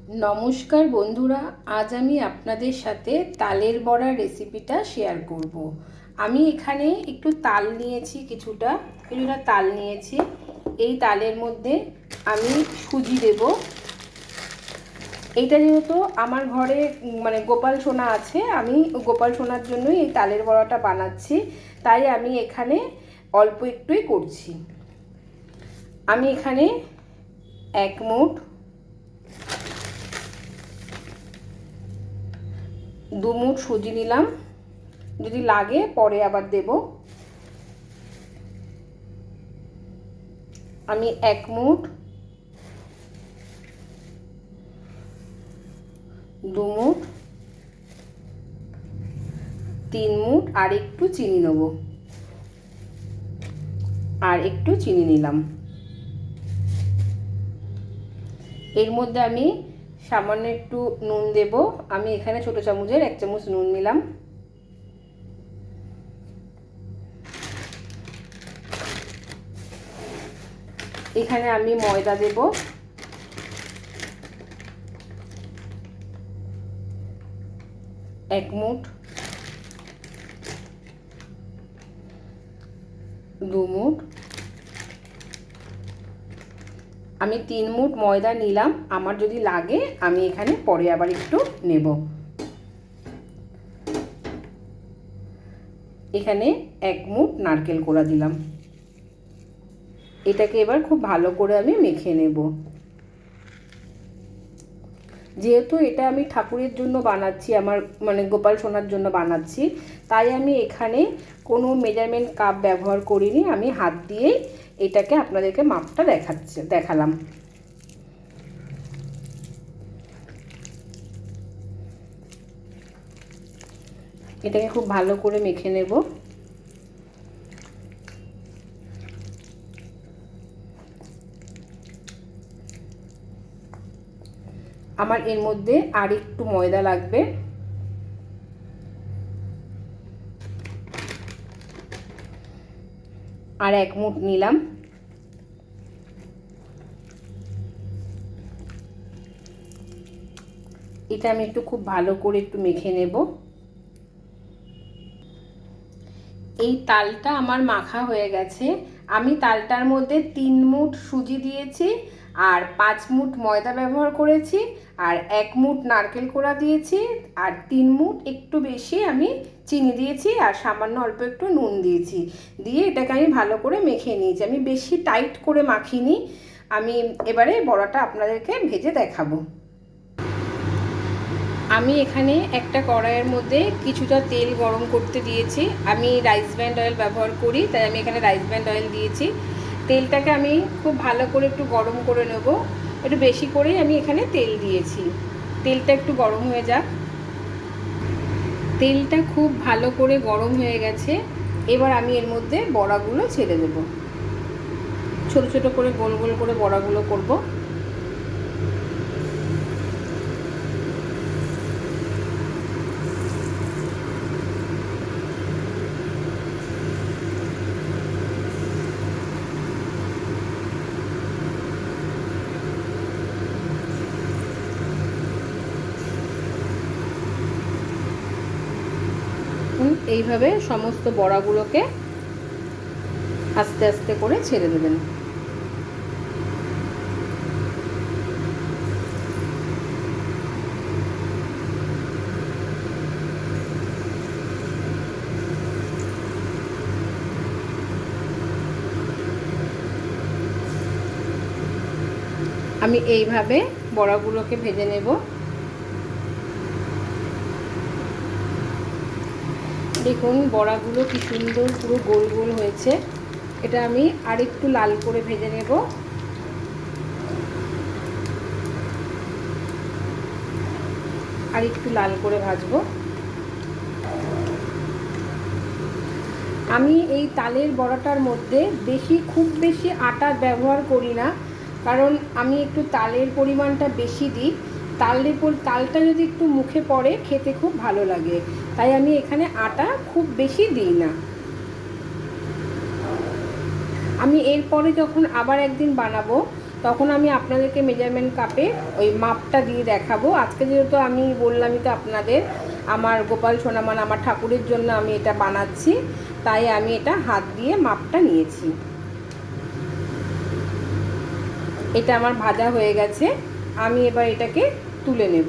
নমস্কার বন্ধুরা, আজ আমি আপনাদের সাথে তালের বড়া রেসিপিটা শেয়ার করব। আমি এখানে একটু তাল নিয়েছি, কিছুটা তাল নিয়েছি। এই তালের মধ্যে আমি সুজি দেব। এইটা যেহেতু আমার ঘরে গোপাল সোনা আছে, আমি গোপাল সোনার জন্যই এই তালের বড়াটা বানাচ্ছি, তাই আমি এখানে অল্প একটুই করছি। আমি এখানে 1 মুঠ, 2 মুঠ সুজি নিলাম, যদি লাগে পরে আবার দেব। আমি 1 মুঠ, 2 মুঠ, 3 মুঠ আর একটু চিনি নেব, আর একটু চিনি নিলাম। এর মধ্যে আমি সামান্য একটু নুন দেব। আমি এখানে ছোট চামচের 1 চামচ নুন নিলাম। এখানে আমি ময়দা দেব। এক মুঠ, 2 মুঠ, আমি 3 মুঠ ময়দা নিলাম। আমার যদি লাগে আমি এখানে পরে আবার একটু নেব। এখানে 1 মুঠ নারকেল কোড়া দিলাম। এটাকে এবার খুব ভালো করে আমি মেখে নেব। যেহেতু এটা আমি ঠাকুরের জন্য বানাচ্ছি, আমার গোপাল সোনার জন্য বানাচ্ছি, তাই আমি এখানে কোনো মেজারমেন্ট কাপ ব্যবহার করিনি। আমি হাত দিয়েই এটাকে আপনাদেরকে মাপটা দেখালাম। এটাকে খুব ভালো করে মেখে নেব। আমার এর মধ্যে আর একটু ময়দা লাগবে। আর 1 মুঠ নিলাম। এটা আমি একটু খুব ভালো করে একটু মেখে নেব। এই তালটা আমার মাখা হয়ে গেছে। আমি তালটার মধ্যে 3 মুঠ সুজি দিয়েছি, আর 5 মুঠ ময়দা ব্যবহার করেছি, আর 1 মুঠ নারকেল কোড়া দিয়েছি, আর 3 মুঠ একটু বেশি আমি চিনি দিয়েছি, আর সামান্য অল্প একটু নুন দিয়েছি। দিয়ে এটাকে আমি ভালো করে মেখে নিয়েছি। আমি বেশি টাইট করে মাখিনি। আমি এবারে বড়াটা আপনাদেরকে ভেজে দেখাবো। আমি এখানে একটা কড়াইয়ের মধ্যে কিছুটা তেল গরম করতে দিয়েছি। আমি রাইস ব্র্যান্ড অয়েল ব্যবহার করি, তাই আমি এখানে রাইস ব্র্যান্ড অয়েল দিয়েছি। তেলটাকে আমি খুব ভালো করে একটু গরম করে নেব। একটু বেশি করেই আমি এখানে তেল দিয়েছি। তেলটা একটু গরম হয়ে যাক। তেলটা খুব ভালো করে গরম হয়ে গেছে। এবার আমি এর মধ্যে বড়াগুলো ছেড়ে দেব। ছোট ছোট করে গোল গোল করে বড়াগুলো করব। এইভাবে সমস্ত বড়াগুলোকে আস্তে আস্তে করে ছেড়ে দেবেন। আমি এইভাবে বড়াগুলোকে ভেজে নেব। দেখুন বড়াগুলো কি সুন্দর পুরো গোল গোল হয়েছে। এটা আমি আরেকটু লাল করে ভেজে নেব। আর একটু লাল করে ভাজবো। আমি এই তালের বড়াটার মধ্যে খুব বেশি আটা ব্যবহার করি না, কারণ আমি একটু তালের পরিমাণটা বেশি দিই। তালটা যদি একটু মুখে পড়ে খেতে খুব ভালো লাগে, তাই আমি এখানে আটা খুব বেশি দিই না। আমি এরপরে যখন আবার একদিন বানাবো তখন আমি আপনাদেরকে মেজারমেন্ট কাপে ওই মাপটা দিয়ে দেখাবো। আজকে যেহেতু আমি বললামই তো আপনাদের, আমার গোপাল সোনা মানে আমার ঠাকুরের জন্য আমি এটা বানাচ্ছি, তাই আমি এটা হাত দিয়ে মাপটা নিয়েছি। এটা আমার ভাজা হয়ে গেছে, আমি এবার এটাকে তুলে নেব।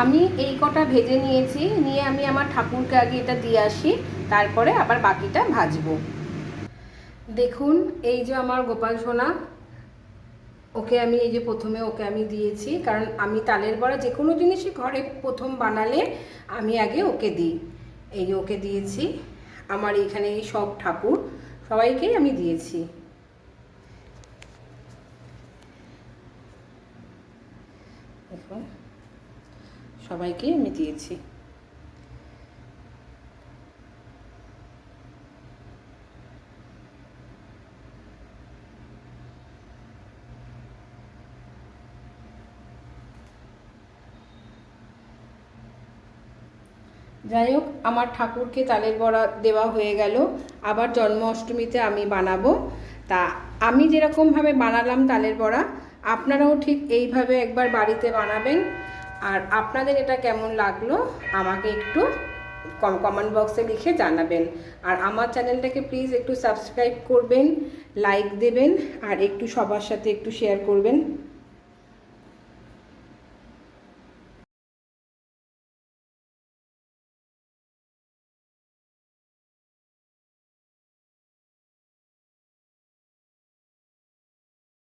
আমি এই কটা ভেজে নিয়েছি, নিয়ে আমি আমার ঠাকুরকে আগে এটা দিয়ে আসি, তারপরে আবার বাকিটা ভাজবো। দেখুন এই যে আমার গোপাল সোনা, ওকে আমি এই যে প্রথমে ওকে আমি দিয়েছি, কারণ আমি তালের বড়া যে কোনো জিনিসই ঘরে প্রথম বানালে আমি আগে ওকে দিই। এই যে ওকে দিয়েছি, আমার এখানে এই সব ঠাকুর সবাইকেই আমি দিয়েছি। দেখুন সবাইকেই আমি দিয়েছি। যাই হোক, আমার ঠাকুরকে তালের বড়া দেওয়া হয়ে গেল, আবার জন্মাষ্টমীতে আমি বানাবো। তা আমি যেরকমভাবে বানালাম তালের বড়া, আপনারাও ঠিক এইভাবে একবার বাড়িতে বানাবেন। আর আপনাদের এটা কেমন লাগলো আমাকে একটু কমেন্ট বক্সে লিখে জানাবেন। আর আমার চ্যানেলটাকে প্লিজ একটু সাবস্ক্রাইব করবেন, লাইক দেবেন, আর একটু সবার সাথে একটু শেয়ার করবেন।